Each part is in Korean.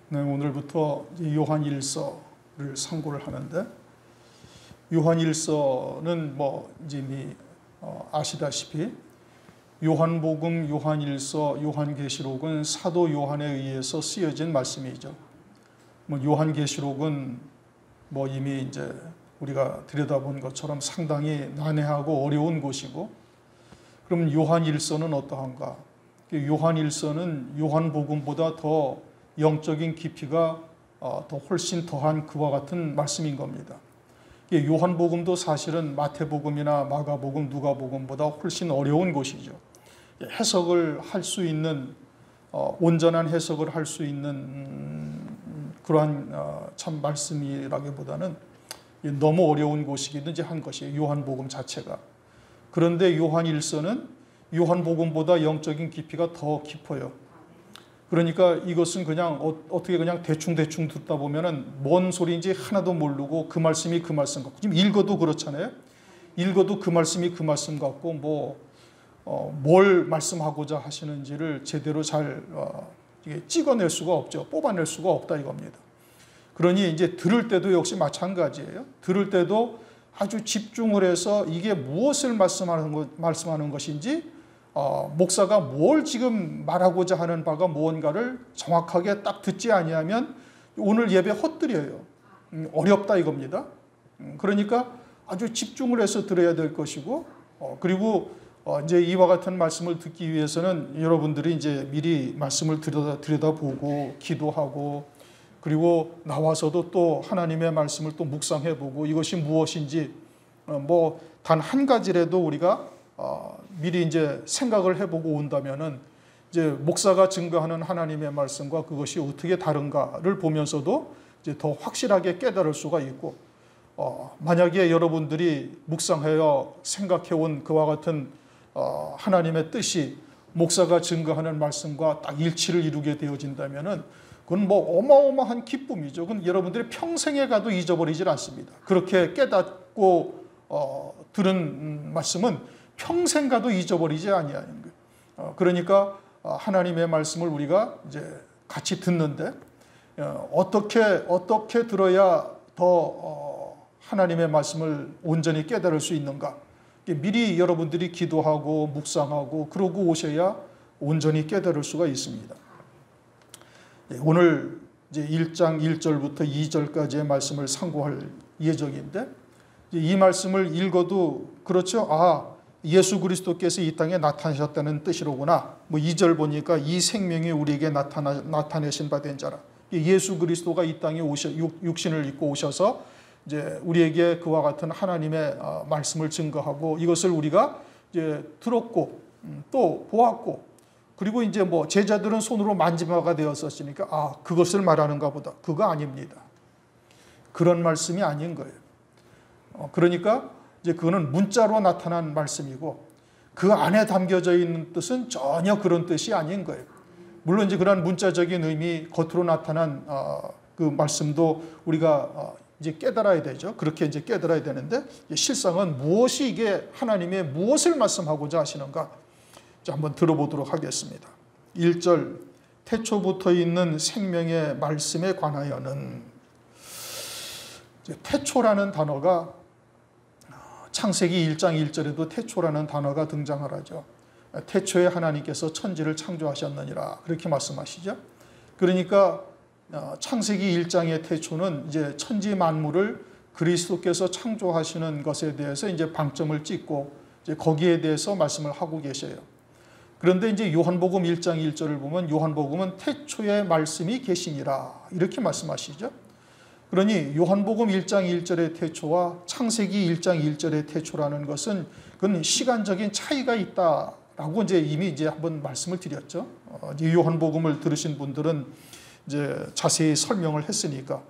네, 오늘부터 요한일서를 상고를 하는데, 요한일서는 이제 이미 아시다시피 요한복음, 요한일서, 요한계시록은 사도 요한에 의해서 쓰여진 말씀이죠. 요한계시록은 이미 이제 우리가 들여다본 것처럼 상당히 난해하고 어려운 곳이고, 그럼 요한일서는 어떠한가? 요한일서는 요한복음보다 더 영적인 깊이가 더 훨씬 더한 그와 같은 말씀인 겁니다. 요한복음도 사실은 마태복음이나 마가복음, 누가복음보다 훨씬 어려운 곳이죠. 해석을 할 수 있는, 온전한 해석을 할 수 있는 그러한 참 말씀이라기보다는 너무 어려운 곳이기든지 한 것이에요, 요한복음 자체가. 그런데 요한일서는 요한복음보다 영적인 깊이가 더 깊어요. 그러니까 이것은 그냥 어떻게 그냥 대충 듣다 보면은 뭔 소리인지 하나도 모르고 그 말씀이 그 말씀 같고, 지금 읽어도 그렇잖아요. 읽어도 그 말씀이 그 말씀 같고 뭘 말씀하고자 하시는지를 제대로 잘 찍어낼 수가 없죠. 뽑아낼 수가 없다 이겁니다. 그러니 이제 들을 때도 역시 마찬가지예요. 들을 때도 아주 집중을 해서 이게 무엇을 말씀하는 것인지, 목사가 뭘 지금 말하고자 하는 바가 무언가를 정확하게 딱 듣지 아니하면 오늘 예배 헛들여요. 어렵다 이겁니다. 그러니까 아주 집중을 해서 들어야 될 것이고, 그리고 이제 이와 같은 말씀을 듣기 위해서는 여러분들이 이제 미리 말씀을 들여다보고 기도하고, 그리고 나와서도 또 하나님의 말씀을 또 묵상해보고 이것이 무엇인지 단 한 가지라도 우리가 미리 이제 생각을 해보고 온다면은 이제 목사가 증거하는 하나님의 말씀과 그것이 어떻게 다른가를 보면서도 이제 더 확실하게 깨달을 수가 있고, 만약에 여러분들이 묵상하여 생각해온 그와 같은 하나님의 뜻이 목사가 증거하는 말씀과 딱 일치를 이루게 되어진다면은 그건 어마어마한 기쁨이죠. 그건 여러분들이 평생에 가도 잊어버리질 않습니다. 그렇게 깨닫고 들은 말씀은 평생 가도 잊어버리지 아니하는 거예요. 그러니까 하나님의 말씀을 우리가 이제 같이 듣는데, 어떻게 들어야 더 하나님의 말씀을 온전히 깨달을 수 있는가? 미리 여러분들이 기도하고 묵상하고 그러고 오셔야 온전히 깨달을 수가 있습니다. 오늘 이제 1장 1절부터 2절까지의 말씀을 상고할 예정인데, 이 말씀을 읽어도 그렇죠. 예수 그리스도께서 이 땅에 나타나셨다는 뜻이로구나. 2절 보니까 이 생명이 우리에게 나타내신 바 된 자라. 예수 그리스도가 이 땅에 육신을 입고 오셔서 이제 우리에게 그와 같은 하나님의 말씀을 증거하고, 이것을 우리가 이제 들었고 또 보았고, 그리고 이제 제자들은 손으로 만지마가 되었었으니까 그것을 말하는가 보다. 그거 아닙니다. 그런 말씀이 아닌 거예요. 그러니까 이제 그거는 문자로 나타난 말씀이고, 그 안에 담겨져 있는 뜻은 전혀 그런 뜻이 아닌 거예요. 물론 이제 그런 문자적인 의미, 겉으로 나타난 그 말씀도 우리가 이제 깨달아야 되죠. 그렇게 이제 깨달아야 되는데, 실상은 무엇이 이게 하나님의 무엇을 말씀하고자 하시는가? 한번 들어보도록 하겠습니다. 1절, 태초부터 있는 생명의 말씀에 관하여는, 태초라는 단어가 창세기 1장 1절에도 태초라는 단어가 등장을 하죠. 태초에 하나님께서 천지를 창조하셨느니라, 그렇게 말씀하시죠. 그러니까 창세기 1장의 태초는 이제 천지 만물을 그리스도께서 창조하시는 것에 대해서 이제 방점을 찍고 이제 거기에 대해서 말씀을 하고 계셔요. 그런데 이제 요한복음 1장 1절을 보면 요한복음은 태초에 말씀이 계시니라, 이렇게 말씀하시죠. 그러니 요한복음 1장 1절의 태초와 창세기 1장 1절의 태초라는 것은 그건 시간적인 차이가 있다라고 이제 이미 이제 한번 말씀을 드렸죠. 요한복음을 들으신 분들은 이제 자세히 설명을 했으니까,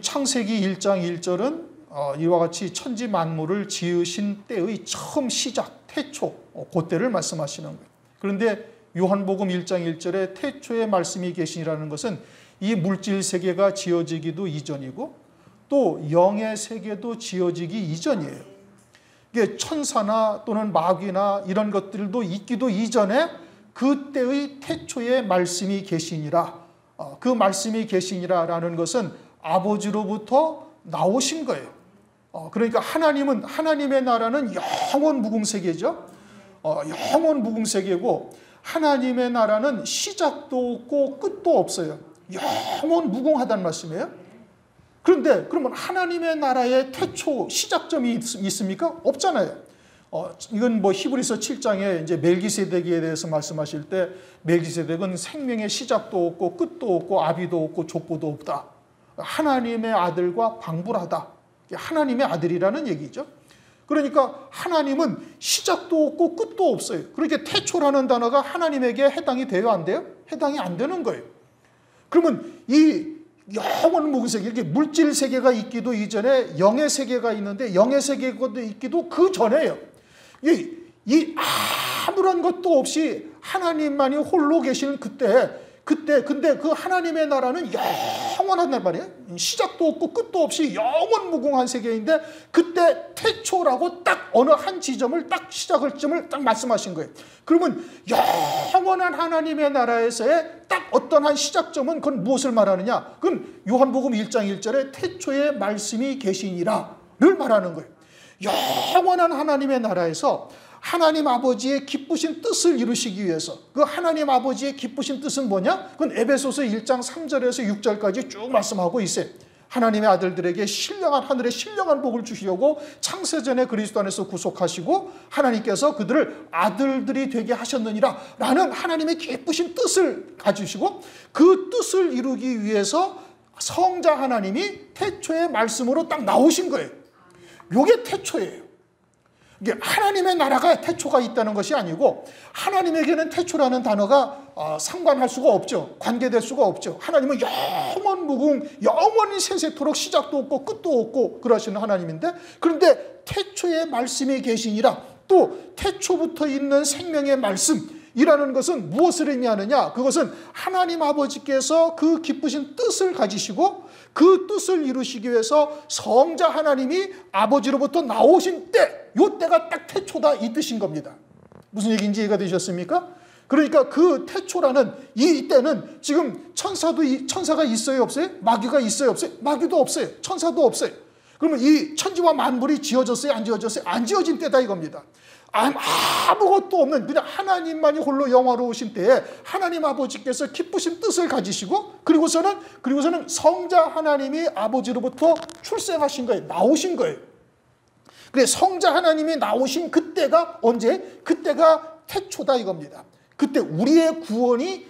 창세기 1장 1절은 이와 같이 천지 만물을 지으신 때의 처음 시작, 태초, 그때를 말씀하시는 거예요. 그런데 요한복음 1장 1절에 태초에 말씀이 계시니라는 것은 이 물질 세계가 지어지기도 이전이고 또 영의 세계도 지어지기 이전이에요. 이게 천사나 또는 마귀나 이런 것들도 있기도 이전에 그때의 태초의 말씀이 계시니라. 그 말씀이 계시니라라는 것은 아버지로부터 나오신 거예요. 그러니까 하나님의 나라는 영원 무궁세계죠. 영원 무궁세계고 하나님의 나라는 시작도 없고 끝도 없어요. 영원 무궁하다는 말씀이에요. 그런데 그러면 하나님의 나라의 태초 시작점이 있습니까? 없잖아요. 이건 뭐 히브리서 7장에 이제 멜기세덱에 대해서 말씀하실 때 멜기세덱은 생명의 시작도 없고 끝도 없고 아비도 없고 족보도 없다. 하나님의 아들과 방불하다. 하나님의 아들이라는 얘기죠. 그러니까 하나님은 시작도 없고 끝도 없어요. 그러니까 태초라는 단어가 하나님에게 해당이 돼요, 안 돼요? 해당이 안 되는 거예요. 그러면 이 영원 무궁세계, 이렇게 물질 세계가 있기도 이전에 영의 세계가 있는데 영의 세계가 있기도 그 전에요. 이 아무런 것도 없이 하나님만이 홀로 계시는 그때 근데 그 하나님의 나라는 영원한 말이에요. 시작도 없고 끝도 없이 영원 무궁한 세계인데 그때 태초라고 딱 어느 한 지점을 딱 시작을 점을 딱 말씀하신 거예요. 그러면 영원한 하나님의 나라에서의 딱 어떤 한 시작점은 그건 무엇을 말하느냐? 그건 요한복음 1장 1절에 태초에 말씀이 계시니라를 말하는 거예요. 영원한 하나님의 나라에서 하나님 아버지의 기쁘신 뜻을 이루시기 위해서 그 하나님 아버지의 기쁘신 뜻은 뭐냐? 그건 에베소서 1장 3절에서 6절까지 쭉 말씀하고 있어요. 하나님의 아들들에게 신령한 하늘의 신령한 복을 주시려고 창세전에 그리스도 안에서 구속하시고 하나님께서 그들을 아들들이 되게 하셨느니라 라는 하나님의 기쁘신 뜻을 가지시고 그 뜻을 이루기 위해서 성자 하나님이 태초의 말씀으로 딱 나오신 거예요. 이게 태초예요. 이게 하나님의 나라가 태초가 있다는 것이 아니고 하나님에게는 태초라는 단어가 상관할 수가 없죠. 관계될 수가 없죠. 하나님은 영원 무궁, 영원히 세세토록 시작도 없고 끝도 없고 그러시는 하나님인데 그런데 태초의 말씀이 계시니라 또 태초부터 있는 생명의 말씀이라는 것은 무엇을 의미하느냐? 그것은 하나님 아버지께서 그 기쁘신 뜻을 가지시고 그 뜻을 이루시기 위해서 성자 하나님이 아버지로부터 나오신 때, 요 때가 딱 태초다 이 뜻인 겁니다. 무슨 얘기인지 이해가 되셨습니까? 그러니까 그 태초라는 이 때는 지금 천사가 있어요 없어요? 마귀가 있어요 없어요? 마귀도 없어요. 천사도 없어요. 그러면 이 천지와 만물이 지어졌어요 안 지어졌어요? 안 지어진 때다 이겁니다. 아무것도 없는 그냥 하나님만이 홀로 영화로우신 때에 하나님 아버지께서 기쁘신 뜻을 가지시고 그리고서는 성자 하나님이 아버지로부터 출생하신 거예요. 나오신 거예요. 그래 성자 하나님이 나오신 그때가 언제? 그때가 태초다 이겁니다. 그때 우리의 구원이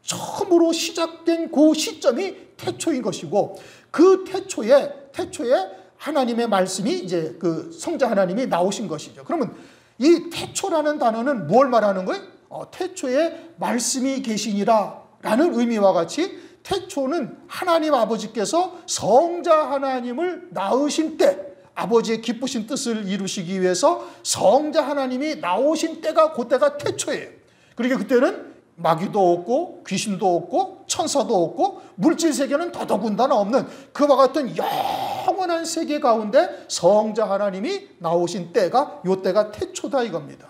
처음으로 시작된 그 시점이 태초인 것이고 그 태초에 하나님의 말씀이 이제 그 성자 하나님이 나오신 것이죠. 그러면 이 태초라는 단어는 뭘 말하는 거예요? 태초에 말씀이 계시니라 라는 의미와 같이 태초는 하나님 아버지께서 성자 하나님을 낳으신 때 아버지의 기쁘신 뜻을 이루시기 위해서 성자 하나님이 나오신 때가 그때가 태초예요. 그러니까 그때는 마귀도 없고 귀신도 없고 천사도 없고 물질 세계는 더더군다나 없는 그와 같은 영원한 세계 가운데 성자 하나님이 나오신 때가 요 때가 태초다 이겁니다.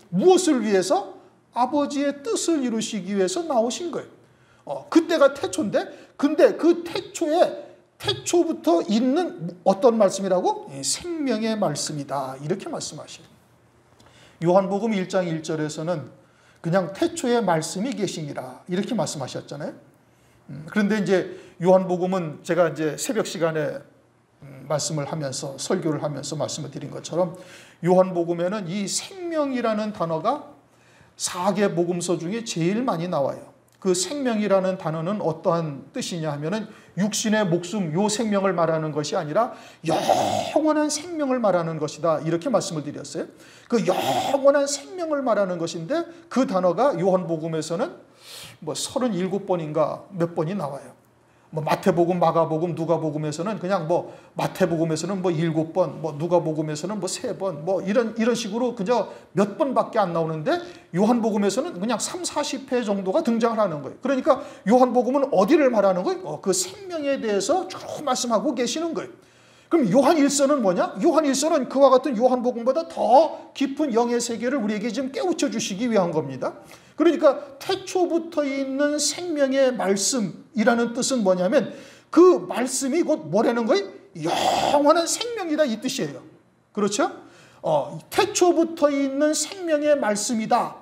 무엇을 위해서? 아버지의 뜻을 이루시기 위해서 나오신 거예요. 그때가 태초인데 근데 그 태초부터 있는 어떤 말씀이라고? 생명의 말씀이다 이렇게 말씀하셔요. 요한복음 1장 1절에서는 그냥 태초에 말씀이 계시니라 이렇게 말씀하셨잖아요. 그런데 이제 요한복음은 제가 이제 새벽 시간에 말씀을 하면서 설교를 하면서 말씀을 드린 것처럼 요한복음에는 이 생명이라는 단어가 4개 복음서 중에 제일 많이 나와요. 그 생명이라는 단어는 어떠한 뜻이냐 하면은 육신의 목숨 요 생명을 말하는 것이 아니라 영원한 생명을 말하는 것이다 이렇게 말씀을 드렸어요. 그 영원한 생명을 말하는 것인데 그 단어가 요한복음에서는 뭐 37번인가 몇 번이 나와요. 뭐 마태복음, 마가복음, 누가복음에서는 그냥 뭐 마태복음에서는 뭐 7번, 뭐 누가복음에서는 뭐 3번, 뭐 이런 식으로 그저 몇 번밖에 안 나오는데 요한복음에서는 그냥 30-40회 정도가 등장을 하는 거예요. 그러니까 요한복음은 어디를 말하는 거예요? 그 생명에 대해서 쭉 말씀하고 계시는 거예요. 그럼 요한 1서는 뭐냐? 요한 1서는 그와 같은 요한복음보다 더 깊은 영의 세계를 우리에게 지금 깨우쳐 주시기 위한 겁니다. 그러니까 태초부터 있는 생명의 말씀이라는 뜻은 뭐냐면 그 말씀이 곧 뭐라는 거예요? 영원한 생명이다 이 뜻이에요. 그렇죠? 태초부터 있는 생명의 말씀이다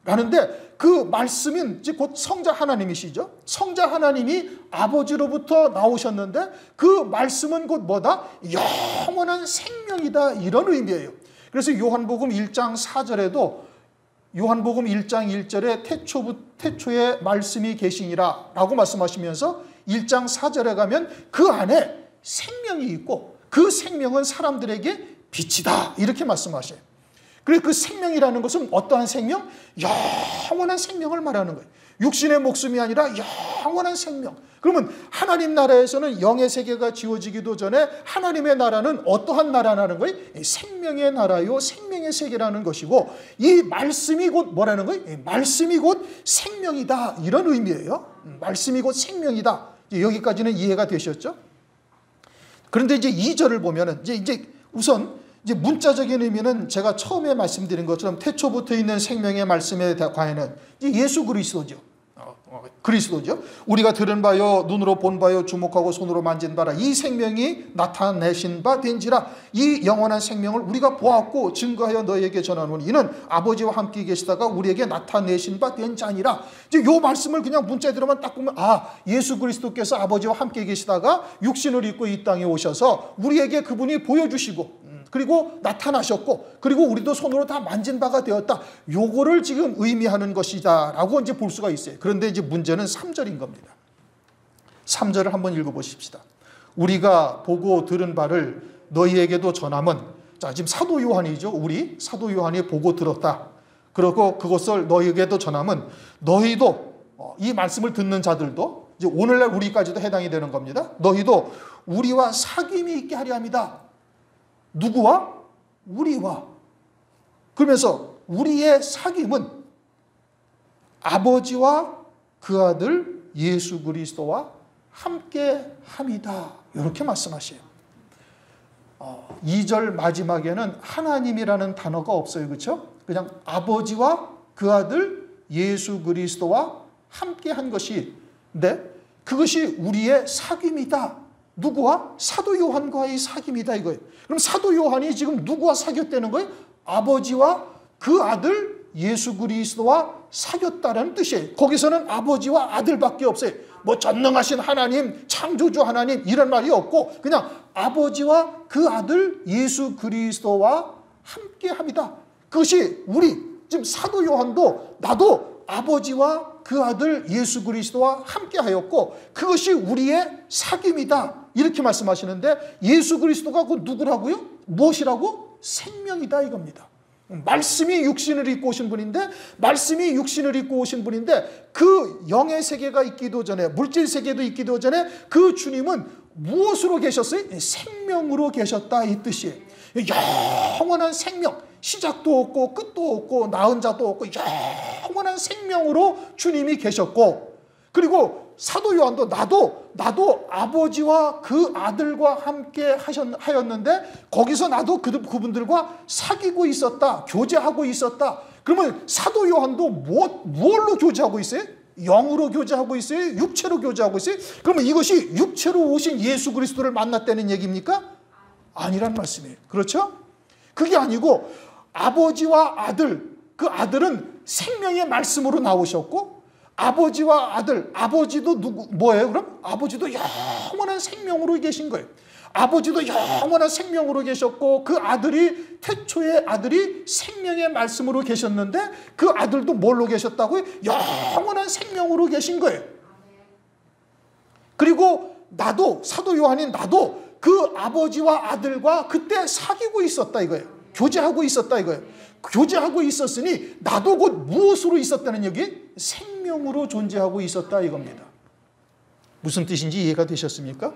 라는데 그 말씀인 곧 성자 하나님이시죠. 성자 하나님이 아버지로부터 나오셨는데 그 말씀은 곧 뭐다? 영원한 생명이다 이런 의미예요. 그래서 요한복음 1장 4절에도 요한복음 1장 1절에 태초에 말씀이 계시니라 라고 말씀하시면서 1장 4절에 가면 그 안에 생명이 있고 그 생명은 사람들에게 빛이다 이렇게 말씀하셔요. 그래서 그 생명이라는 것은 어떠한 생명? 영원한 생명을 말하는 거예요. 육신의 목숨이 아니라 영원한 생명. 그러면 하나님 나라에서는 영의 세계가 지어지기도 전에 하나님의 나라는 어떠한 나라라는 거예요? 생명의 나라요 생명의 세계라는 것이고 이 말씀이 곧 뭐라는 거예요? 말씀이 곧 생명이다 이런 의미예요. 말씀이 곧 생명이다. 여기까지는 이해가 되셨죠? 그런데 이제 2절을 보면은 이제 우선 이제 문자적인 의미는 제가 처음에 말씀드린 것처럼 태초부터 있는 생명의 말씀에 관해는 예수 그리스도죠. 그리스도죠. 우리가 들은 바요 눈으로 본 바요 주목하고 손으로 만진 바라 이 생명이 나타내신 바 된지라 이 영원한 생명을 우리가 보았고 증거하여 너희에게 전하노니 이는 아버지와 함께 계시다가 우리에게 나타내신 바 된 자니라. 이제 요 말씀을 그냥 문자대로만 딱 보면 예수 그리스도께서 아버지와 함께 계시다가 육신을 입고 이 땅에 오셔서 우리에게 그분이 보여주시고 그리고 나타나셨고 그리고 우리도 손으로 다 만진 바가 되었다. 요거를 지금 의미하는 것이다 라고 이제 볼 수가 있어요. 그런데 이제 문제는 3절인 겁니다. 3절을 한번 읽어보십시다. 우리가 보고 들은 바를 너희에게도 전함은 자 지금 사도 요한이죠. 우리 사도 요한이 보고 들었다. 그리고 그것을 너희에게도 전함은 너희도 이 말씀을 듣는 자들도 이제 오늘날 우리까지도 해당이 되는 겁니다. 너희도 우리와 사귐이 있게 하려 합니다. 누구와? 우리와. 그러면서 우리의 사귐은 아버지와 그 아들 예수 그리스도와 함께 함이다. 이렇게 말씀하셔요. 2절 마지막에는 하나님이라는 단어가 없어요. 그렇죠? 그냥 아버지와 그 아들 예수 그리스도와 함께 한 것인데 그것이 우리의 사귐이다. 누구와? 사도 요한과의 사귐이다 이거예요. 그럼 사도 요한이 지금 누구와 사귀었다는 거예요? 아버지와 그 아들 예수 그리스도와 사귀었다는 뜻이에요. 거기서는 아버지와 아들밖에 없어요. 뭐 전능하신 하나님, 창조주 하나님 이런 말이 없고 그냥 아버지와 그 아들 예수 그리스도와 함께합니다. 그것이 우리 지금 사도 요한도 나도 아버지와 그 아들 예수 그리스도와 함께하였고 그것이 우리의 사귐이다 이렇게 말씀하시는데 예수 그리스도가 그 누구라고요? 무엇이라고? 생명이다 이겁니다. 말씀이 육신을 입고 오신 분인데 말씀이 육신을 입고 오신 분인데 그 영의 세계가 있기도 전에 물질 세계도 있기도 전에 그 주님은 무엇으로 계셨어요? 생명으로 계셨다 이 뜻이에요. 영원한 생명 시작도 없고 끝도 없고 낳은 자도 없고 영원한 생명으로 주님이 계셨고 그리고 사도 요한도 나도 아버지와 그 아들과 함께 하였는데 거기서 나도 그분들과 사귀고 있었다. 교제하고 있었다. 그러면 사도 요한도 무엇로 교제하고 있어요? 영으로 교제하고 있어요? 육체로 교제하고 있어요? 그러면 이것이 육체로 오신 예수 그리스도를 만났다는 얘기입니까? 아니란 말씀이에요. 그렇죠? 그게 아니고 아버지와 아들, 그 아들은 생명의 말씀으로 나오셨고 아버지와 아들, 아버지도 뭐예요? 그럼 아버지도 영원한 생명으로 계신 거예요. 아버지도 영원한 생명으로 계셨고 그 아들이 태초의 아들이 생명의 말씀으로 계셨는데 그 아들도 뭘로 계셨다고요? 영원한 생명으로 계신 거예요. 그리고 나도 사도 요한인 나도 그 아버지와 아들과 그때 사귀고 있었다 이거예요. 교제하고 있었다 이거예요. 교제하고 있었으니 나도 곧 무엇으로 있었다는 얘기? 생명으로 존재하고 있었다 이겁니다. 무슨 뜻인지 이해가 되셨습니까?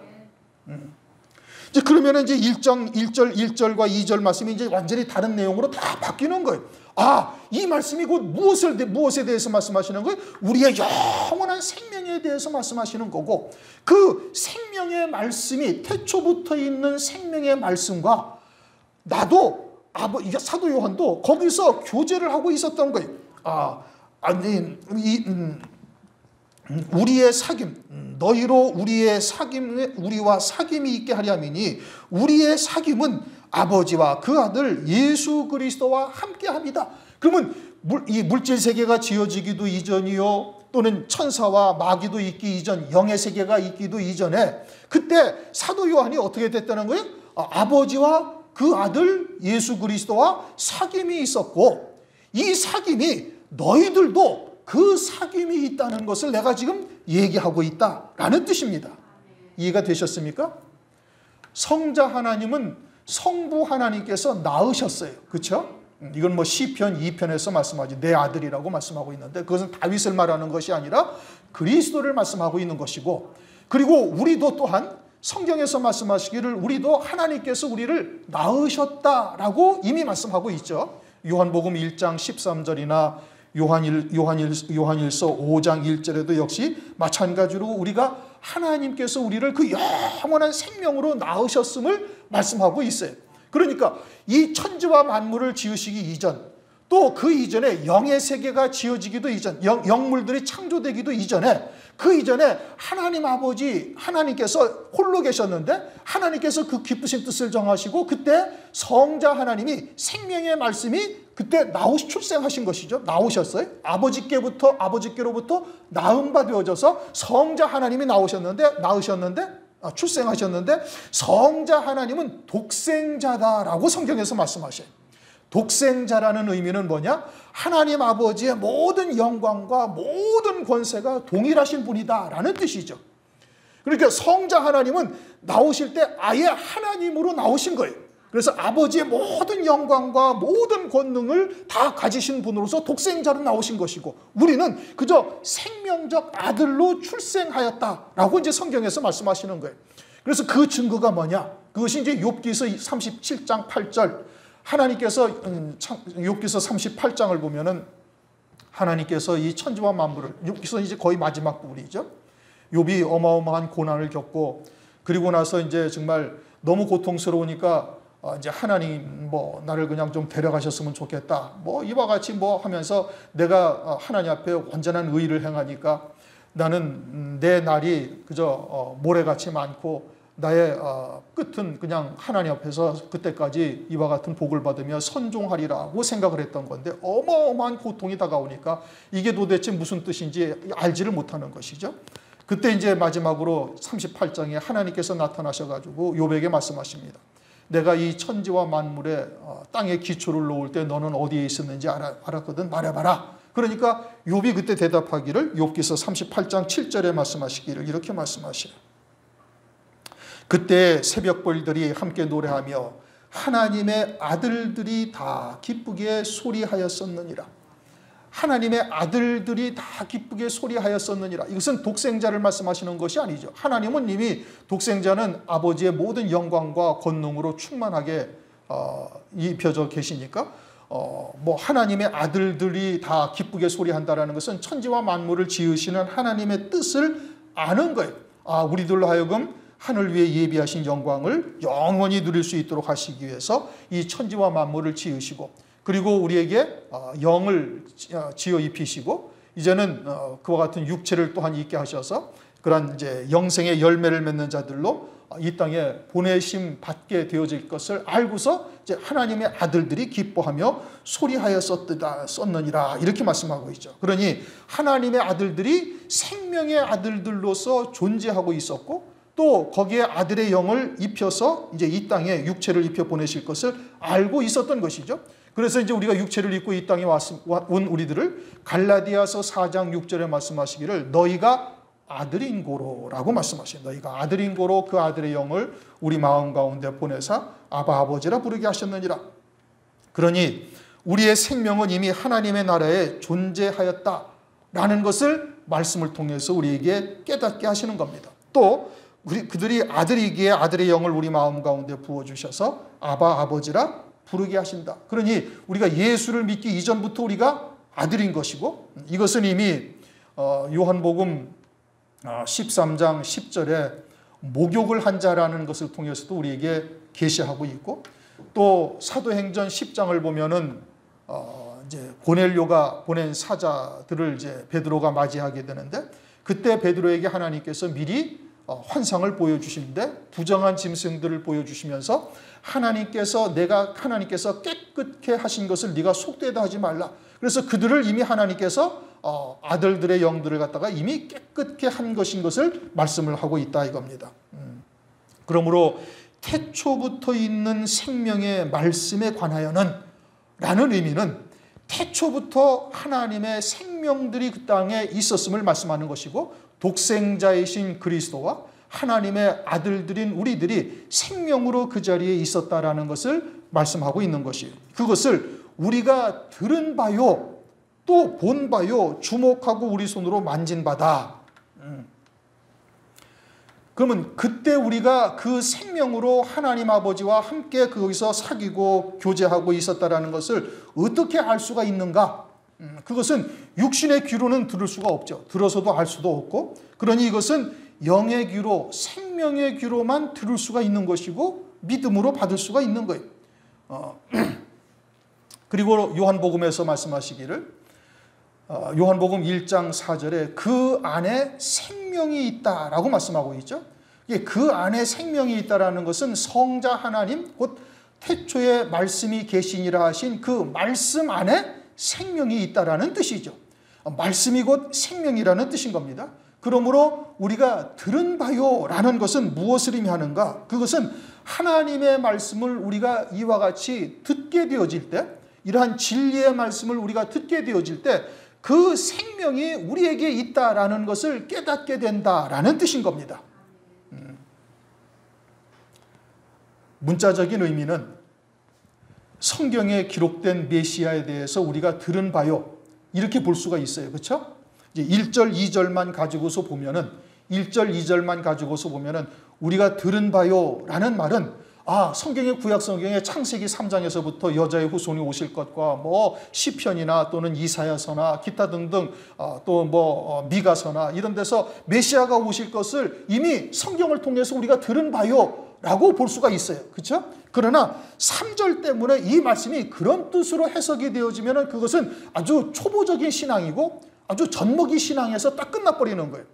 이제 그러면 이제 1절과 2절 말씀이 이제 완전히 다른 내용으로 다 바뀌는 거예요. 아, 이 말씀이 곧 무엇에 대해서 말씀하시는 거예요? 우리의 영원한 생명에 대해서 말씀하시는 거고, 그 생명의 말씀이 태초부터 있는 생명의 말씀과 나도 사도 요한도 거기서 교제를 하고 있었던 거예요. 우리의 사귐, 너희로 우리와 사귐이 있게 하려니니 우리의 사귐은 아버지와 그 아들 예수 그리스도와 함께합니다. 그러면 이 물질 세계가 지어지기도 이전이요, 또는 천사와 마귀도 있기 이전, 영의 세계가 있기도 이전에 그때 사도 요한이 어떻게 됐다는 거예요? 아버지와 그 아들 예수 그리스도와 사귐이 있었고, 이 사귐이 너희들도 그 사귐이 있다는 것을 내가 지금 얘기하고 있다라는 뜻입니다. 이해가 되셨습니까? 성자 하나님은 성부 하나님께서 낳으셨어요. 그렇죠? 이건 뭐 시편 2편에서 말씀하지, 내 아들이라고 말씀하고 있는데, 그것은 다윗을 말하는 것이 아니라 그리스도를 말씀하고 있는 것이고, 그리고 우리도 또한 성경에서 말씀하시기를 우리도 하나님께서 우리를 낳으셨다라고 이미 말씀하고 있죠. 요한복음 1장 13절이나 요한일서 5장 1절에도 역시 마찬가지로 우리가 하나님께서 우리를 그 영원한 생명으로 낳으셨음을 말씀하고 있어요. 그러니까 이 천지와 만물을 지으시기 이전, 또 그 이전에 영의 세계가 지어지기도 이전, 영물들이 창조되기도 이전에, 그 이전에 하나님 아버지 하나님께서 홀로 계셨는데 하나님께서 그 기쁘신 뜻을 정하시고 그때 성자 하나님이 생명의 말씀이 그때 출생하신 것이죠. 나오셨어요. 아버지께로부터 낳은 바 되어져서 성자 하나님이 출생하셨는데 성자 하나님은 독생자다라고 성경에서 말씀하셔요. 독생자라는 의미는 뭐냐? 하나님 아버지의 모든 영광과 모든 권세가 동일하신 분이다라는 뜻이죠. 그러니까 성자 하나님은 나오실 때 아예 하나님으로 나오신 거예요. 그래서 아버지의 모든 영광과 모든 권능을 다 가지신 분으로서 독생자로 나오신 것이고, 우리는 그저 생명적 아들로 출생하였다라고 이제 성경에서 말씀하시는 거예요. 그래서 그 증거가 뭐냐? 그것이 이제 욥기서 37장 8절, 하나님께서 욥기서 38장을 보면은 하나님께서 이 천지와 만물을, 욥기서 이제 거의 마지막 부분이죠. 욥이 어마어마한 고난을 겪고, 그리고 나서 이제 정말 너무 고통스러우니까 이제 하나님 나를 그냥 좀 데려가셨으면 좋겠다, 이와 같이 하면서 내가 하나님 앞에 온전한 의의를 행하니까 나는 내 날이 그저 모래같이 많고 나의 끝은 그냥 하나님 앞에서 그때까지 이와 같은 복을 받으며 선종하리라고 생각을 했던 건데, 어마어마한 고통이 다가오니까 이게 도대체 무슨 뜻인지 알지를 못하는 것이죠. 그때 이제 마지막으로 38장에 하나님께서 나타나셔가지고 욥에게 말씀하십니다. 내가 이 천지와 만물에 땅에 기초를 놓을 때 너는 어디에 있었는지 알았거든, 말해봐라. 그러니까 욥이 그때 대답하기를, 욥기서 38장 7절에 말씀하시기를 이렇게 말씀하시요. 그때 새벽벌들이 함께 노래하며 하나님의 아들들이 다 기쁘게 소리하였었느니라. 하나님의 아들들이 다 기쁘게 소리하였었느니라. 이것은 독생자를 말씀하시는 것이 아니죠. 하나님은 이미 독생자는 아버지의 모든 영광과 권능으로 충만하게 입혀져 계시니까 하나님의 아들들이 다 기쁘게 소리한다라는 것은 천지와 만물을 지으시는 하나님의 뜻을 아는 거예요. 우리들로 하여금 하늘 위에 예비하신 영광을 영원히 누릴 수 있도록 하시기 위해서 이 천지와 만물을 지으시고, 그리고 우리에게 영을 지어 입히시고, 이제는 그와 같은 육체를 또한 있게 하셔서 그런 이제 영생의 열매를 맺는 자들로 이 땅에 보내심 받게 되어질 것을 알고서 이제 하나님의 아들들이 기뻐하며 소리하였었느니라, 이렇게 말씀하고 있죠. 그러니 하나님의 아들들이 생명의 아들들로서 존재하고 있었고, 또 거기에 아들의 영을 입혀서 이제 이 땅에 육체를 입혀 보내실 것을 알고 있었던 것이죠. 그래서 이제 우리가 육체를 입고 이 땅에 온 우리들을 갈라디아서 4장 6절에 말씀하시기를 너희가 아들인 고로라고 말씀하셔요. 너희가 아들인 고로 그 아들의 영을 우리 마음 가운데 보내사 아바 아버지라 부르게 하셨느니라. 그러니 우리의 생명은 이미 하나님의 나라에 존재하였다라는 것을 말씀을 통해서 우리에게 깨닫게 하시는 겁니다. 또 그들이 아들이기에 아들의 영을 우리 마음 가운데 부어주셔서 아바 아버지라 부르게 하신다. 그러니 우리가 예수를 믿기 이전부터 우리가 아들인 것이고, 이것은 이미 요한복음 13장 10절에 목욕을 한 자라는 것을 통해서도 우리에게 계시하고 있고, 또 사도행전 10장을 보면은 이제 고넬료가 보낸 사자들을 이제 베드로가 맞이하게 되는데, 그때 베드로에게 하나님께서 미리 환상을 보여주시는데 부정한 짐승들을 보여주시면서 하나님께서 깨끗게 하신 것을 네가 속되다 하지 말라. 그래서 그들을 이미 하나님께서 아들들의 영들을 갖다가 이미 깨끗게 한 것을 말씀을 하고 있다 이겁니다. 그러므로 태초부터 있는 생명의 말씀에 관하여는 라는 의미는 태초부터 하나님의 생명들이 그 땅에 있었음을 말씀하는 것이고, 독생자이신 그리스도와 하나님의 아들들인 우리들이 생명으로 그 자리에 있었다라는 것을 말씀하고 있는 것이에요. 그것을 우리가 들은 바요, 또 본 바요, 주목하고 우리 손으로 만진 바다. 그러면 그때 우리가 그 생명으로 하나님 아버지와 함께 거기서 사귀고 교제하고 있었다라는 것을 어떻게 알 수가 있는가? 그것은 육신의 귀로는 들을 수가 없죠. 들어서도 알 수도 없고, 그러니 이것은 영의 귀로, 생명의 귀로만 들을 수가 있는 것이고 믿음으로 받을 수가 있는 거예요. 그리고 요한복음에서 말씀하시기를, 요한복음 1장 4절에 그 안에 생명이 있다라고 말씀하고 있죠. 그 안에 생명이 있다라는 것은 성자 하나님, 곧 태초에 말씀이 계시니라 하신 그 말씀 안에 생명이 있다라는 뜻이죠. 말씀이 곧 생명이라는 뜻인 겁니다. 그러므로 우리가 들은 바요라는 것은 무엇을 의미하는가? 그것은 하나님의 말씀을 우리가 이와 같이 듣게 되어질 때, 이러한 진리의 말씀을 우리가 듣게 되어질 때 그 생명이 우리에게 있다라는 것을 깨닫게 된다라는 뜻인 겁니다. 문자적인 의미는 성경에 기록된 메시아에 대해서 우리가 들은 바요, 이렇게 볼 수가 있어요. 그렇죠? 이제 1절, 2절만 가지고서 보면은 1절, 2절만 가지고서 보면은 우리가 들은 바요라는 말은 성경의 구약 성경의 창세기 3장에서부터 여자의 후손이 오실 것과 뭐 시편이나 또는 이사야서나 기타 등등 또 미가서나 이런 데서 메시아가 오실 것을 이미 성경을 통해서 우리가 들은 바요라고 볼 수가 있어요. 그렇죠? 그러나 3절 때문에 이 말씀이 그런 뜻으로 해석이 되어지면은 그것은 아주 초보적인 신앙이고 아주 젖먹이 신앙에서 딱 끝나버리는 거예요.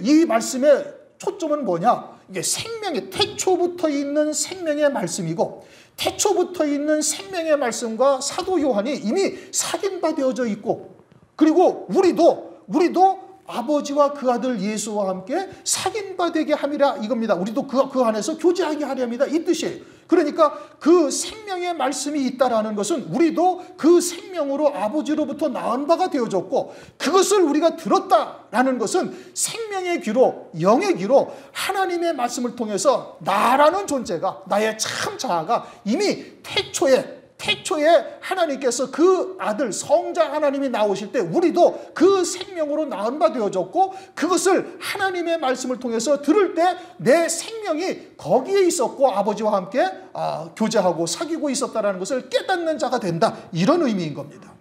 이 말씀의 초점은 뭐냐? 이게 생명의, 태초부터 있는 생명의 말씀이고, 태초부터 있는 생명의 말씀과 사도 요한이 이미 사귐바되어져 있고, 그리고 우리도 아버지와 그 아들 예수와 함께 사귐바되게 함이라 이겁니다. 우리도 그 안에서 교제하게 하려 합니다. 이 뜻이에요. 그러니까 그 생명의 말씀이 있다라는 것은 우리도 그 생명으로 아버지로부터 낳은 바가 되어졌고, 그것을 우리가 들었다라는 것은 생명의 귀로, 영의 귀로 하나님의 말씀을 통해서 나라는 존재가, 나의 참 자아가 이미 태초에 하나님께서 그 아들 성자 하나님이 나오실 때 우리도 그 생명으로 낳은 바 되어졌고, 그것을 하나님의 말씀을 통해서 들을 때 내 생명이 거기에 있었고 아버지와 함께 교제하고 사귀고 있었다는 것을 깨닫는 자가 된다, 이런 의미인 겁니다.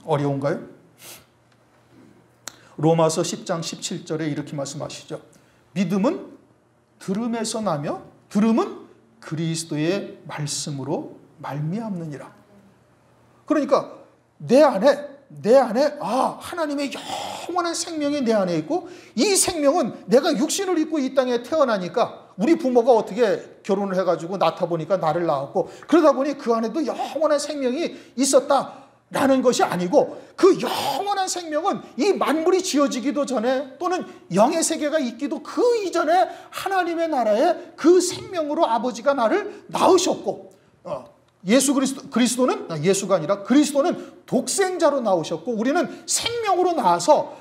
어려운가요? 로마서 10장 17절에 이렇게 말씀하시죠. 믿음은 들음에서 나며 들음은 그리스도의 말씀으로 말미암느니라. 그러니까 내 안에 하나님의 영원한 생명이 내 안에 있고, 이 생명은 내가 육신을 입고 이 땅에 태어나니까 우리 부모가 어떻게 결혼을 해가지고 낳다 보니까 나를 낳았고, 그러다 보니 그 안에도 영원한 생명이 있었다라는 것이 아니고, 그 영원한 생명은 이 만물이 지어지기도 전에 또는 영의 세계가 있기도 그 이전에 하나님의 나라에 그 생명으로 아버지가 나를 낳으셨고, 그리스도는 독생자로 나오셨고, 우리는 생명으로 나와서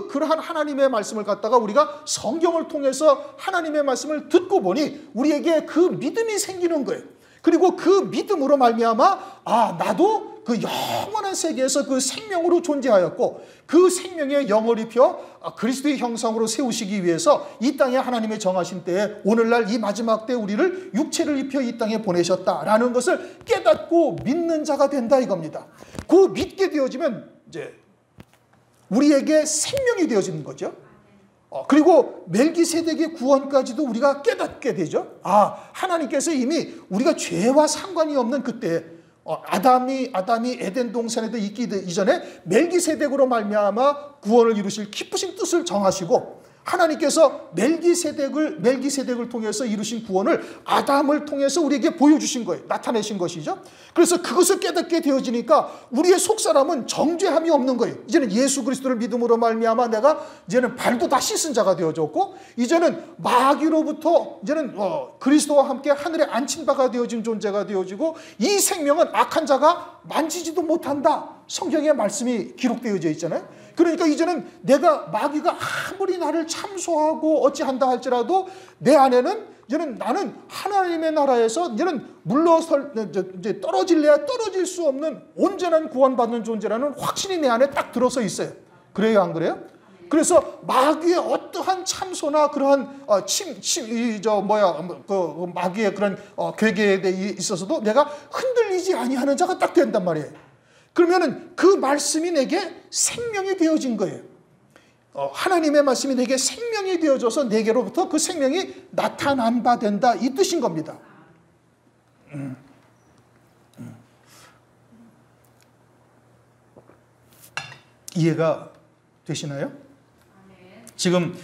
그러한 하나님의 말씀을 갖다가 우리가 성경을 통해서 하나님의 말씀을 듣고 보니 우리에게 그 믿음이 생기는 거예요. 그리고 그 믿음으로 말미암아 나도 그 영원한 세계에서 그 생명으로 존재하였고 그 생명의 영을 입혀 그리스도의 형상으로 세우시기 위해서 이 땅에 하나님의 정하신 때에 오늘날 이 마지막 때 우리를 육체를 입혀 이 땅에 보내셨다라는 것을 깨닫고 믿는 자가 된다 이겁니다. 그 믿게 되어지면 이제 우리에게 생명이 되어지는 거죠. 그리고 멜기세덱의 구원까지도 우리가 깨닫게 되죠. 하나님께서 이미 우리가 죄와 상관이 없는 그때 아담이 에덴 동산에도 있기 이전에 멜기세덱으로 말미암아 구원을 이루실 기쁘신 뜻을 정하시고 하나님께서 멜기세덱을 통해서 이루신 구원을 아담을 통해서 우리에게 보여주신 거예요. 나타내신 것이죠. 그래서 그것을 깨닫게 되어지니까 우리의 속사람은 정죄함이 없는 거예요. 이제는 예수 그리스도를 믿음으로 말미암아 내가 이제는 발도 다 씻은 자가 되어졌고 이제는 마귀로부터 이제는 그리스도와 함께 하늘에 앉힌 바가 되어진 존재가 되어지고 이 생명은 악한 자가 만지지도 못한다. 성경의 말씀이 기록되어져 있잖아요. 그러니까 이제는 내가 마귀가 아무리 나를 참소하고 어찌한다 할지라도 내 안에는 이제는 나는 하나님의 나라에서 이제는 이제 떨어질래야 떨어질 수 없는 온전한 구원받는 존재라는 확신이 내 안에 딱 들어서 있어요. 그래요, 안 그래요? 그래서 마귀의 어떠한 참소나 그러한 마귀의 그런 괴계에 있어서도 내가 흔들리지 아니하는 자가 딱 된단 말이에요. 그러면은 그 말씀이 내게 생명이 되어진 거예요. 하나님의 말씀이 내게 생명이 되어져서 내게로부터 그 생명이 나타난 바 된다 이 뜻인 겁니다. 이해가 되시나요? 지금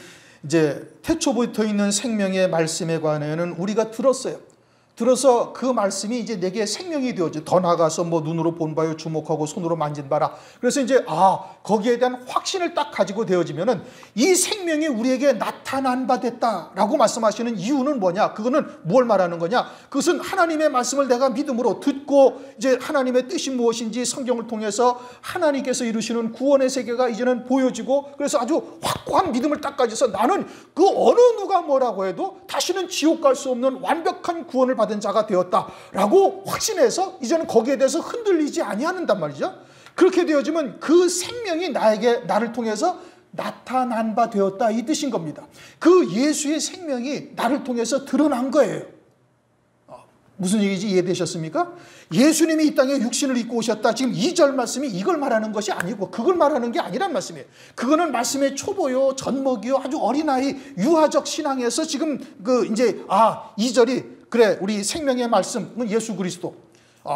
이제 태초부터 있는 생명의 말씀에 관해는 우리가 들어서 그 말씀이 이제 내게 생명이 되어져. 더 나아가서 뭐 눈으로 본 바요, 주목하고 손으로 만진 바라. 그래서 이제 거기에 대한 확신을 딱 가지고 되어지면은 이 생명이 우리에게 나타난 바 됐다라고 말씀하시는 이유는 뭐냐? 그거는 뭘 말하는 거냐? 그것은 하나님의 말씀을 내가 믿음으로 듣고 이제 하나님의 뜻이 무엇인지 성경을 통해서 하나님께서 이루시는 구원의 세계가 이제는 보여지고 그래서 아주 확고한 믿음을 딱 가져서 나는 그 어느 누가 뭐라고 해도 다시는 지옥 갈 수 없는 완벽한 구원을 받은 자가 되었다라고 확신해서 이제는 거기에 대해서 흔들리지 아니하는단 말이죠. 그렇게 되어지면 그 생명이 나를 통해서 나타난 바 되었다 이 뜻인 겁니다. 그 예수의 생명이 나를 통해서 드러난 거예요. 무슨 얘기인지 이해되셨습니까? 예수님이 이 땅에 육신을 입고 오셨다. 지금 2절 말씀이 이걸 말하는 것이 아니고 그걸 말하는 게 아니란 말씀이에요. 그거는 말씀의 초보요, 전먹이요, 아주 어린아이 유아적 신앙에서 지금 이제 2절이 그래 우리 생명의 말씀은 예수 그리스도.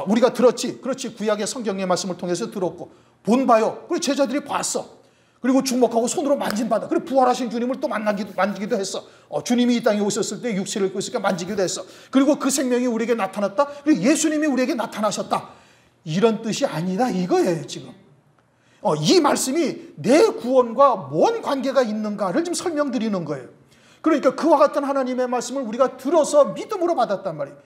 우리가 들었지. 그렇지. 구약의 성경의 말씀을 통해서 들었고 본 바요. 그리고 제자들이 봤어. 그리고 주목하고 손으로 만진 바다. 그리고 부활하신 주님을 또 만지기도 했어. 주님이 이 땅에 오셨을 때 육체를 입고 있으니까 만지기도 했어. 그리고 그 생명이 우리에게 나타났다. 그리고 예수님이 우리에게 나타나셨다. 이런 뜻이 아니다 이거예요 지금. 이 말씀이 내 구원과 뭔 관계가 있는가를 지금 설명드리는 거예요. 그러니까 그와 같은 하나님의 말씀을 우리가 들어서 믿음으로 받았단 말이에요.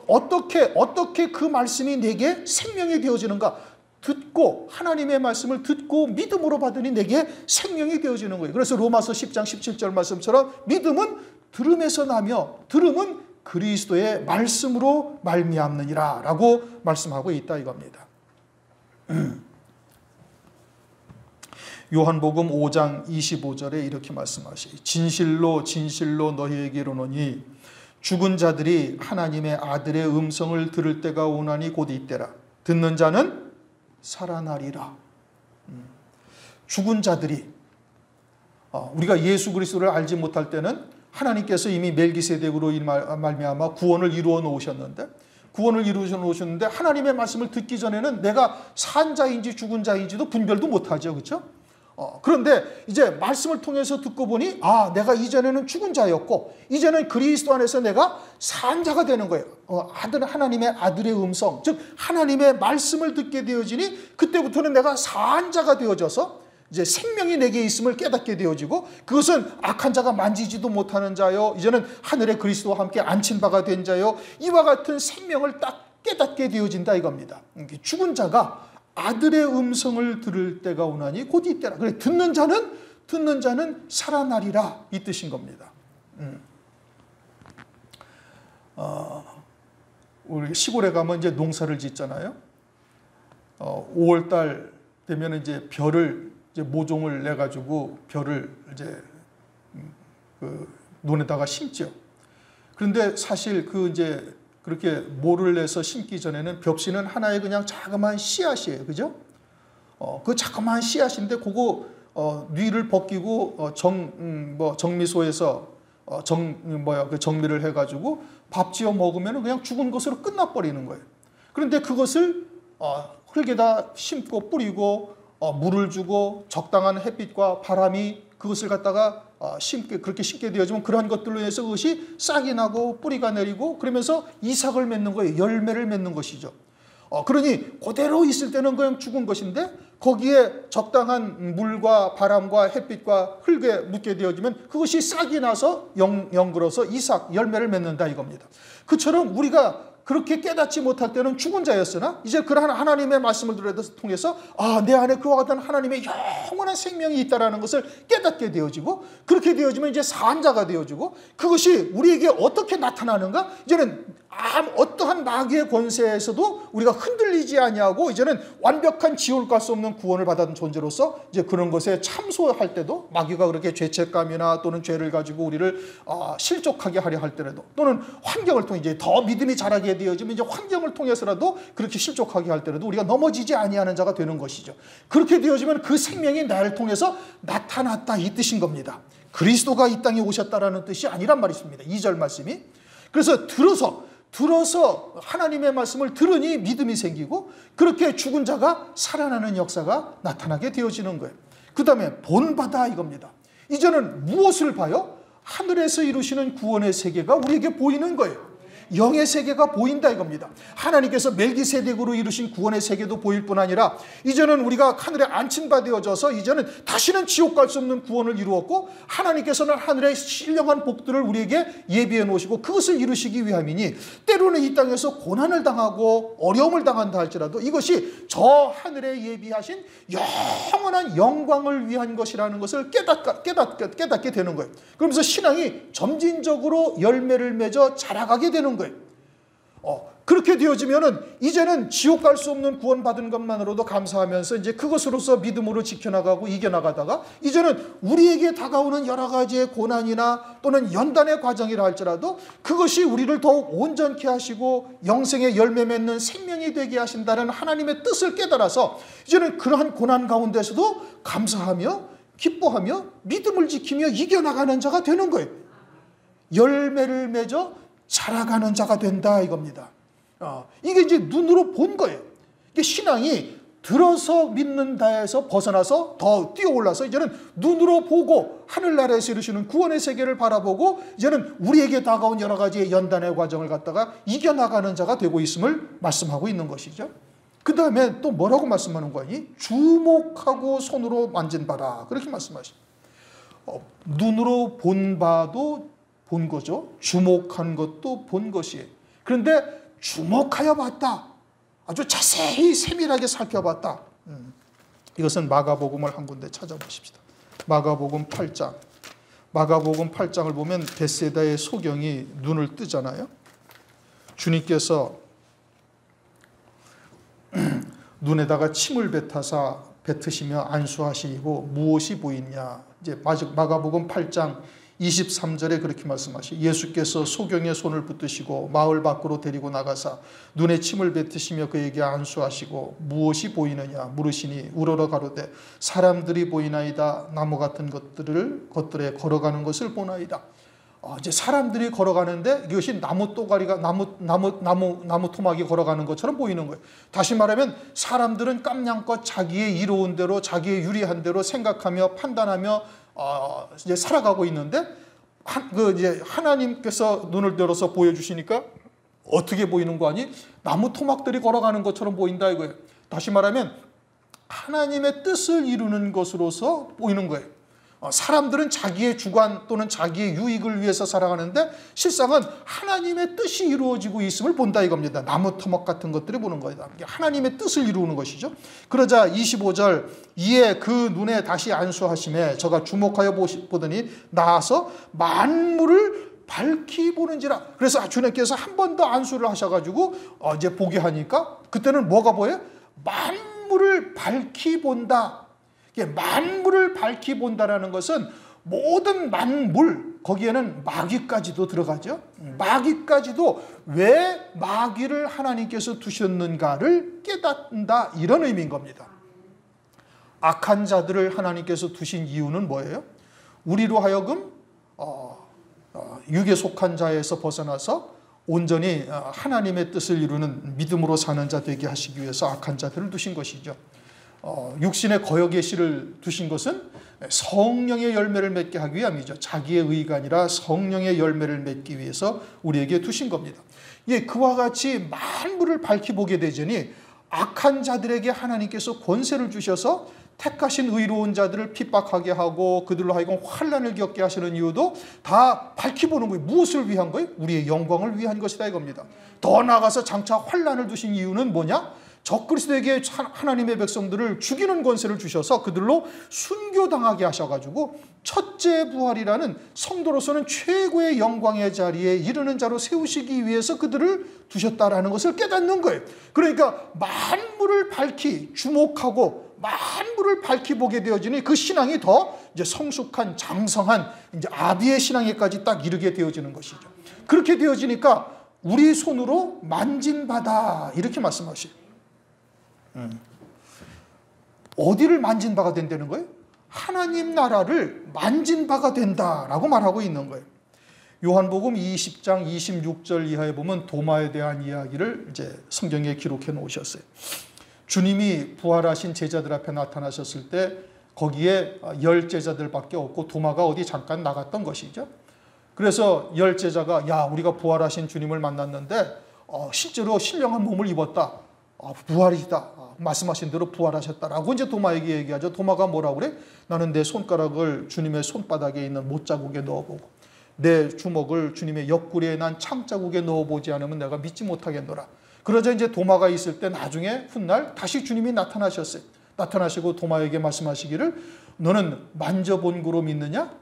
어떻게 그 말씀이 내게 생명이 되어지는가? 듣고 하나님의 말씀을 듣고 믿음으로 받으니 내게 생명이 되어지는 거예요. 그래서 로마서 10장 17절 말씀처럼 믿음은 들음에서 나며 들음은 그리스도의 말씀으로 말미암느니라 라고 말씀하고 있다 이겁니다. 요한복음 5장 25절에 이렇게 말씀하시죠. 진실로 진실로 너희에게 이르노니 죽은 자들이 하나님의 아들의 음성을 들을 때가 오나니 곧 이때라. 듣는 자는 살아나리라. 죽은 자들이 우리가 예수 그리스도를 알지 못할 때는 하나님께서 이미 멜기세덱으로 말미암아 구원을 이루어 놓으셨는데 하나님의 말씀을 듣기 전에는 내가 산 자인지 죽은 자인지도 분별도 못하죠. 그렇죠? 그런데 이제 말씀을 통해서 듣고 보니 내가 이전에는 죽은 자였고 이제는 그리스도 안에서 내가 산 자가 되는 거예요. 하나님의 아들의 음성, 즉 하나님의 말씀을 듣게 되어지니 그때부터는 내가 산 자가 되어져서 이제 생명이 내게 있음을 깨닫게 되어지고 그것은 악한 자가 만지지도 못하는 자요, 이제는 하늘의 그리스도와 함께 앉힌 바가 된 자요, 이와 같은 생명을 딱 깨닫게 되어진다 이겁니다. 죽은 자가 아들의 음성을 들을 때가 오나니 곧 이때라. 그래, 듣는 자는 살아나리라 이 뜻인 겁니다. 우리 시골에 가면 이제 농사를 짓잖아요. 5월 달 되면 이제 별을 이제 모종을 내 가지고 별을 이제 그 논에다가 심죠. 그런데 사실 그 이제 그렇게 모를 내서 심기 전에는 벽씨는 하나의 그냥 자그마한 씨앗이에요, 그죠? 그 자그마한 씨앗인데 그거 뉘를 벗기고 정미소에서 그 정미를 해가지고 밥 지어 먹으면 그냥 죽은 것으로 끝나버리는 거예요. 그런데 그것을 흙에다 심고 뿌리고 물을 주고 적당한 햇빛과 바람이 그것을 갖다가 그렇게 심게 되어지면 그러한 것들로 인해서 그것이 싹이 나고 뿌리가 내리고 그러면서 이삭을 맺는 거예요. 열매를 맺는 것이죠. 그러니 그대로 있을 때는 그냥 죽은 것인데 거기에 적당한 물과 바람과 햇빛과 흙에 묻게 되어지면 그것이 싹이 나서 영글어서 이삭, 열매를 맺는다 이겁니다. 그처럼 우리가 그렇게 깨닫지 못할 때는 죽은 자였으나 이제 그러한 하나님의 말씀을 통해서 내 안에 그와 같은 하나님의 영원한 생명이 있다는 것을 깨닫게 되어지고 그렇게 되어지면 이제 산 자가 되어지고 그것이 우리에게 어떻게 나타나는가? 이제는 어떠한 마귀의 권세에서도 우리가 흔들리지 아니하고 이제는 완벽한 지옥을 갈 수 없는 구원을 받은 존재로서 이제 그런 것에 참소할 때도 마귀가 그렇게 죄책감이나 또는 죄를 가지고 우리를 실족하게 하려 할 때라도 또는 환경을 통해 이제 더 믿음이 자라게 되어지면 이제 환경을 통해서라도 그렇게 실족하게 할 때라도 우리가 넘어지지 아니하는 자가 되는 것이죠. 그렇게 되어지면 그 생명이 나를 통해서 나타났다 이 뜻인 겁니다. 그리스도가 이 땅에 오셨다라는 뜻이 아니란 말이십니다. 2절 말씀이. 그래서 들어서 하나님의 말씀을 들으니 믿음이 생기고 그렇게 죽은 자가 살아나는 역사가 나타나게 되어지는 거예요. 그 다음에 본받아 이겁니다. 이제는 무엇을 봐요? 하늘에서 이루시는 구원의 세계가 우리에게 보이는 거예요. 영의 세계가 보인다 이겁니다. 하나님께서 멜기세덱으로 이루신 구원의 세계도 보일 뿐 아니라 이제는 우리가 하늘에 안친 바 되어져서 이제는 다시는 지옥 갈 수 없는 구원을 이루었고 하나님께서는 하늘의 신령한 복들을 우리에게 예비해 놓으시고 그것을 이루시기 위함이니 때로는 이 땅에서 고난을 당하고 어려움을 당한다 할지라도 이것이 저 하늘에 예비하신 영원한 영광을 위한 것이라는 것을 깨닫게 되는 거예요. 그러면서 신앙이 점진적으로 열매를 맺어 자라가게 되는 거예요. 그렇게 되어지면은 이제는 지옥 갈 수 없는 구원 받은 것만으로도 감사하면서 이제 그것으로서 믿음으로 지켜나가고 이겨나가다가 이제는 우리에게 다가오는 여러 가지의 고난이나 또는 연단의 과정이라 할지라도 그것이 우리를 더욱 온전케 하시고 영생의 열매 맺는 생명이 되게 하신다는 하나님의 뜻을 깨달아서 이제는 그러한 고난 가운데서도 감사하며 기뻐하며 믿음을 지키며 이겨나가는 자가 되는 거예요. 열매를 맺어 자라가는 자가 된다 이겁니다. 이게 이제 눈으로 본 거예요. 이게 신앙이 들어서 믿는다에서 벗어나서 더 뛰어올라서 이제는 눈으로 보고 하늘나라에서 이루시는 구원의 세계를 바라보고 이제는 우리에게 다가온 여러 가지의 연단의 과정을 갖다가 이겨나가는 자가 되고 있음을 말씀하고 있는 것이죠. 그 다음에 또 뭐라고 말씀하는 거니? 주목하고 손으로 만진 바라 그렇게 말씀하십니다. 눈으로 본 바도 본 거죠. 주목한 것도 본 것이에요. 그런데 주목하여 봤다. 아주 자세히 세밀하게 살펴봤다. 이것은 마가복음을 한 군데 찾아보십시다. 마가복음 8장. 마가복음 8장을 보면 벳세다의 소경이 눈을 뜨잖아요. 주님께서 눈에다가 침을 뱉으시며 안수하시고 무엇이 보이냐. 이제 마가복음 8장 23절에 그렇게 말씀하시고 예수께서 소경의 손을 붙드시고 마을 밖으로 데리고 나가사 눈에 침을 뱉으시며 그에게 안수하시고 무엇이 보이느냐 물으시니 우러러 가로되 사람들이 보이나이다. 나무 같은 것들에 걸어가는 것을 보나이다. 이제 사람들이 걸어가는데 이것이 나무 또가리가 나무 토막이 걸어가는 것처럼 보이는 거예요. 다시 말하면 사람들은 깜냥껏 자기의 이로운 대로 자기의 유리한 대로 생각하며 판단하며 이제 살아가고 있는데 이제 하나님께서 눈을 들어서 보여주시니까 어떻게 보이는 거 아니? 나무 토막들이 걸어가는 것처럼 보인다 이거예요. 다시 말하면 하나님의 뜻을 이루는 것으로서 보이는 거예요. 사람들은 자기의 주관 또는 자기의 유익을 위해서 살아가는데 실상은 하나님의 뜻이 이루어지고 있음을 본다 이겁니다. 나무 토막 같은 것들이 보는 거예요. 하나님의 뜻을 이루는 것이죠. 그러자 25절 이에 그 눈에 다시 안수하심에 저가 주목하여 보더니 나아서 만물을 밝히 보는지라. 그래서 주님께서 한 번 더 안수를 하셔가지고 이제 보게 하니까 그때는 뭐가 보여요? 만물을 밝히 본다. 만물을 밝히 본다라는 것은 모든 만물, 거기에는 마귀까지도 들어가죠. 마귀까지도 왜 마귀를 하나님께서 두셨는가를 깨닫는다, 이런 의미인 겁니다. 악한 자들을 하나님께서 두신 이유는 뭐예요? 우리로 하여금 육에 속한 자에서 벗어나서 온전히 하나님의 뜻을 이루는 믿음으로 사는 자 되게 하시기 위해서 악한 자들을 두신 것이죠. 육신의 거역의 씨를 두신 것은 성령의 열매를 맺게 하기 위함이죠. 자기의 의가 아니라 성령의 열매를 맺기 위해서 우리에게 두신 겁니다. 예, 그와 같이 만물을 밝히 보게 되자니 악한 자들에게 하나님께서 권세를 주셔서 택하신 의로운 자들을 핍박하게 하고 그들로 하여금 환난을 겪게 하시는 이유도 다 밝히 보는 거예요. 무엇을 위한 거예요? 우리의 영광을 위한 것이다, 이겁니다. 더 나아가서 장차 환난을 두신 이유는 뭐냐? 적그리스도에게 하나님의 백성들을 죽이는 권세를 주셔서 그들로 순교당하게 하셔가지고 첫째 부활이라는 성도로서는 최고의 영광의 자리에 이르는 자로 세우시기 위해서 그들을 두셨다라는 것을 깨닫는 거예요. 그러니까 만물을 밝히 주목하고 만물을 밝히 보게 되어지니 그 신앙이 더 이제 성숙한 장성한 이제 아비의 신앙에까지 딱 이르게 되어지는 것이죠. 그렇게 되어지니까 우리 손으로 만진 바다, 이렇게 말씀하시죠. 어디를 만진 바가 된다는 거예요? 하나님 나라를 만진 바가 된다라고 말하고 있는 거예요. 요한복음 20장 26절 이하에 보면 도마에 대한 이야기를 이제 성경에 기록해 놓으셨어요. 주님이 부활하신 제자들 앞에 나타나셨을 때 거기에 10 제자들밖에 없고 도마가 어디 잠깐 나갔던 것이죠. 그래서 10 제자가 야, 우리가 부활하신 주님을 만났는데 실제로 신령한 몸을 입었다. 부활이다. 말씀하신 대로 부활하셨다라고 이제 도마에게 얘기하죠. 도마가 뭐라고 그래? 나는 내 손가락을 주님의 손바닥에 있는 못자국에 넣어보고 내 주먹을 주님의 옆구리에 난 창자국에 넣어보지 않으면 내가 믿지 못하겠노라. 그러자 이제 도마가 있을 때 나중에 훗날 다시 주님이 나타나셨어요. 나타나시고 도마에게 말씀하시기를 너는 만져본 거로 믿느냐?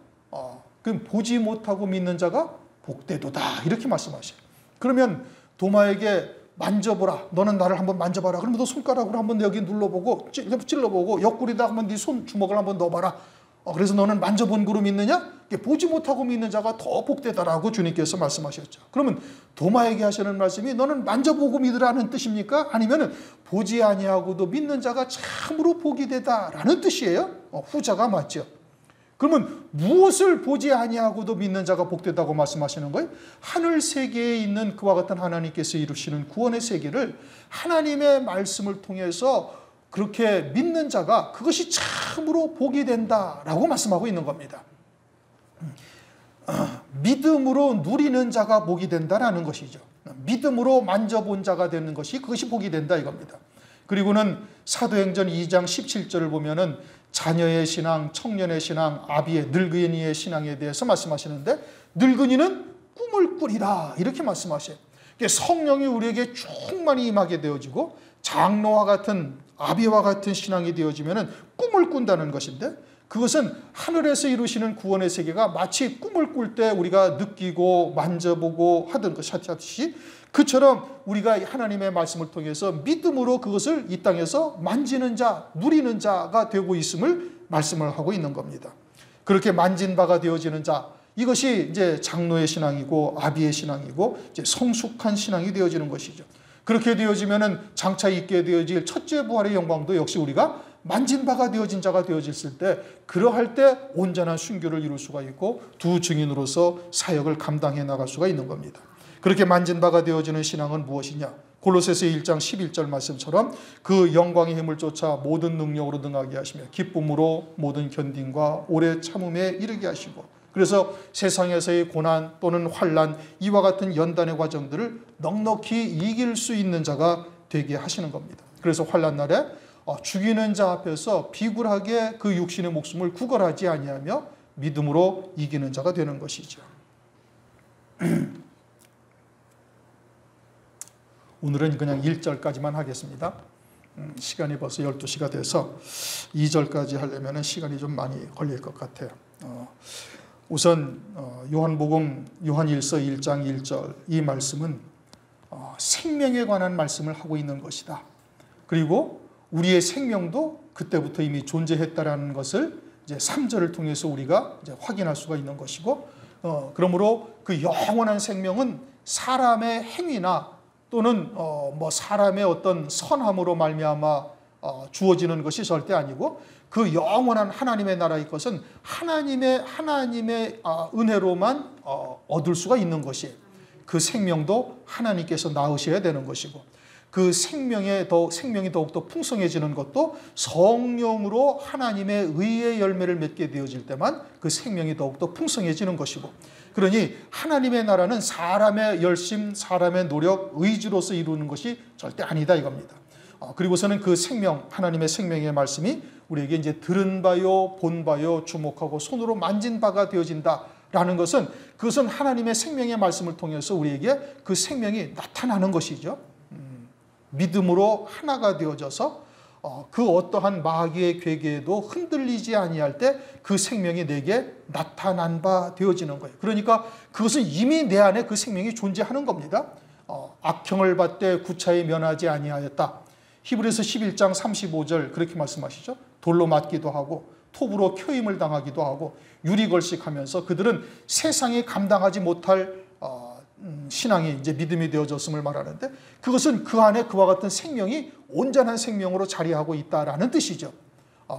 그럼 보지 못하고 믿는 자가 복되도다, 이렇게 말씀하셔요. 그러면 도마에게 만져보라. 너는 나를 한번 만져봐라. 그러면 너 손가락으로 한번 여기 눌러보고 찔러보고 옆구리에다 한번 네 손 주먹을 한번 넣어봐라. 그래서 너는 만져본 거로 믿느냐? 보지 못하고 믿는 자가 더 복되다라고 주님께서 말씀하셨죠. 그러면 도마에게 하시는 말씀이 너는 만져보고 믿으라는 뜻입니까? 아니면 보지 아니하고도 믿는 자가 참으로 복이 되다라는 뜻이에요? 후자가 맞죠. 그러면 무엇을 보지 아니하고도 믿는 자가 복되다고 말씀하시는 거예요? 하늘 세계에 있는 그와 같은 하나님께서 이루시는 구원의 세계를 하나님의 말씀을 통해서 그렇게 믿는 자가 그것이 참으로 복이 된다라고 말씀하고 있는 겁니다. 믿음으로 누리는 자가 복이 된다라는 것이죠. 믿음으로 만져본 자가 되는 것이 그것이 복이 된다, 이겁니다. 그리고는 사도행전 2장 17절을 보면은 자녀의 신앙, 청년의 신앙, 아비의 늙은이의 신앙에 대해서 말씀하시는데 늙은이는 꿈을 꾸리라, 이렇게 말씀하셔요. 성령이 우리에게 충만히 임하게 되어지고 장로와 같은 아비와 같은 신앙이 되어지면 꿈을 꾼다는 것인데 그것은 하늘에서 이루시는 구원의 세계가 마치 꿈을 꿀 때 우리가 느끼고 만져보고 하던 것이 그처럼 우리가 하나님의 말씀을 통해서 믿음으로 그것을 이 땅에서 만지는 자, 누리는 자가 되고 있음을 말씀을 하고 있는 겁니다. 그렇게 만진 바가 되어지는 자, 이것이 이제 장로의 신앙이고 아비의 신앙이고 이제 성숙한 신앙이 되어지는 것이죠. 그렇게 되어지면은 장차 있게 되어질 첫째 부활의 영광도 역시 우리가 만진 바가 되어진 자가 되어졌을 때 그러할 때 온전한 순교를 이룰 수가 있고 두 증인으로서 사역을 감당해 나갈 수가 있는 겁니다. 그렇게 만진 바가 되어지는 신앙은 무엇이냐? 골로새서 1장 11절 말씀처럼 그 영광의 힘을 쫓아 모든 능력으로 능하게 하시며 기쁨으로 모든 견딘과 오래 참음에 이르게 하시고 그래서 세상에서의 고난 또는 환난 이와 같은 연단의 과정들을 넉넉히 이길 수 있는 자가 되게 하시는 겁니다. 그래서 환난 날에 죽이는 자 앞에서 비굴하게 그 육신의 목숨을 구걸하지 아니하며 믿음으로 이기는 자가 되는 것이죠. 오늘은 그냥 1절까지만 하겠습니다. 시간이 벌써 12시가 돼서 2절까지 하려면 시간이 좀 많이 걸릴 것 같아요. 우선 요한복음 요한일서 1장 1절 이 말씀은 생명에 관한 말씀을 하고 있는 것이다. 그리고 우리의 생명도 그때부터 이미 존재했다라는 것을 이제 3절을 통해서 우리가 이제 확인할 수가 있는 것이고, 그러므로 그 영원한 생명은 사람의 행위나 또는 뭐 사람의 어떤 선함으로 말미암아 주어지는 것이 절대 아니고, 그 영원한 하나님의 나라의 것은 하나님의 은혜로만 얻을 수가 있는 것이에요. 그 생명도 하나님께서 낳으셔야 되는 것이고, 그 생명이 더욱더 풍성해지는 것도 성령으로 하나님의 의의 열매를 맺게 되어질 때만 그 생명이 더욱더 풍성해지는 것이고, 그러니 하나님의 나라는 사람의 열심, 사람의 노력, 의지로서 이루는 것이 절대 아니다 이겁니다. 그리고서는 그 생명, 하나님의 생명의 말씀이 우리에게 이제 들은 바요, 본 바요, 주목하고 손으로 만진 바가 되어진다라는 것은, 그것은 하나님의 생명의 말씀을 통해서 우리에게 그 생명이 나타나는 것이죠. 믿음으로 하나가 되어져서 그 어떠한 마귀의 괴계에도 흔들리지 아니할 때 그 생명이 내게 나타난 바 되어지는 거예요. 그러니까 그것은 이미 내 안에 그 생명이 존재하는 겁니다. 악형을 받되 구차히 면하지 아니하였다. 히브리서 11장 35절 그렇게 말씀하시죠. 돌로 맞기도 하고 톱으로 켜임을 당하기도 하고 유리걸식하면서 그들은 세상이 감당하지 못할 신앙이 이제 믿음이 되어졌음을 말하는데, 그것은 그 안에 그와 같은 생명이 온전한 생명으로 자리하고 있다라는 뜻이죠.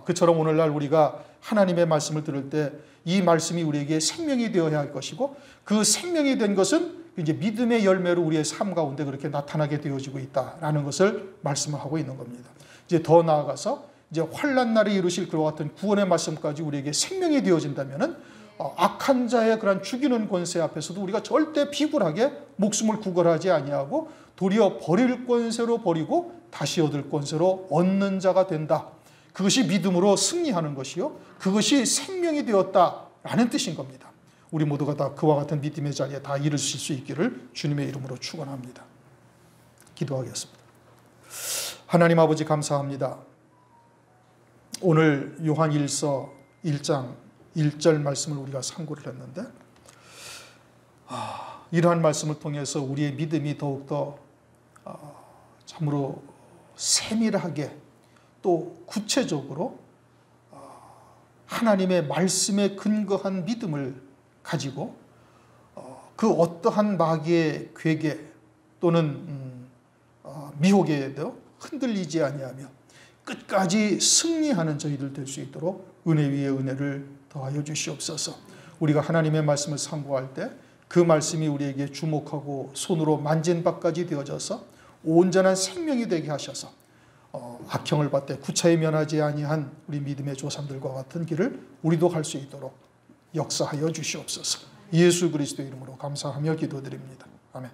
그처럼 오늘날 우리가 하나님의 말씀을 들을 때 이 말씀이 우리에게 생명이 되어야 할 것이고, 그 생명이 된 것은 이제 믿음의 열매로 우리의 삶 가운데 그렇게 나타나게 되어지고 있다라는 것을 말씀을 하고 있는 겁니다. 이제 더 나아가서 이제 환난 날에 이루실 그와 같은 구원의 말씀까지 우리에게 생명이 되어진다면은 악한 자의 그런 죽이는 권세 앞에서도 우리가 절대 비굴하게 목숨을 구걸하지 아니하고 도리어 버릴 권세로 버리고 다시 얻을 권세로 얻는 자가 된다. 그것이 믿음으로 승리하는 것이요, 그것이 생명이 되었다라는 뜻인 겁니다. 우리 모두가 다 그와 같은 믿음의 자리에 다 이르실 수 있기를 주님의 이름으로 축원합니다. 기도하겠습니다. 하나님 아버지 감사합니다. 오늘 요한 1서 1장 1절 말씀을 우리가 상고를 했는데, 이러한 말씀을 통해서 우리의 믿음이 더욱더 참으로 세밀하게 또 구체적으로 하나님의 말씀에 근거한 믿음을 가지고 그 어떠한 마귀의 괴계 또는 미혹에도 흔들리지 아니하며 끝까지 승리하는 저희들 될 수 있도록 은혜 위에 은혜를 더하여 주시옵소서. 우리가 하나님의 말씀을 상고할 때 그 말씀이 우리에게 주목하고 손으로 만진 바까지 되어져서 온전한 생명이 되게 하셔서 악형을 받되 구차히 면하지 아니한 우리 믿음의 조상들과 같은 길을 우리도 갈 수 있도록 역사하여 주시옵소서. 예수 그리스도 이름으로 감사하며 기도드립니다. 아멘.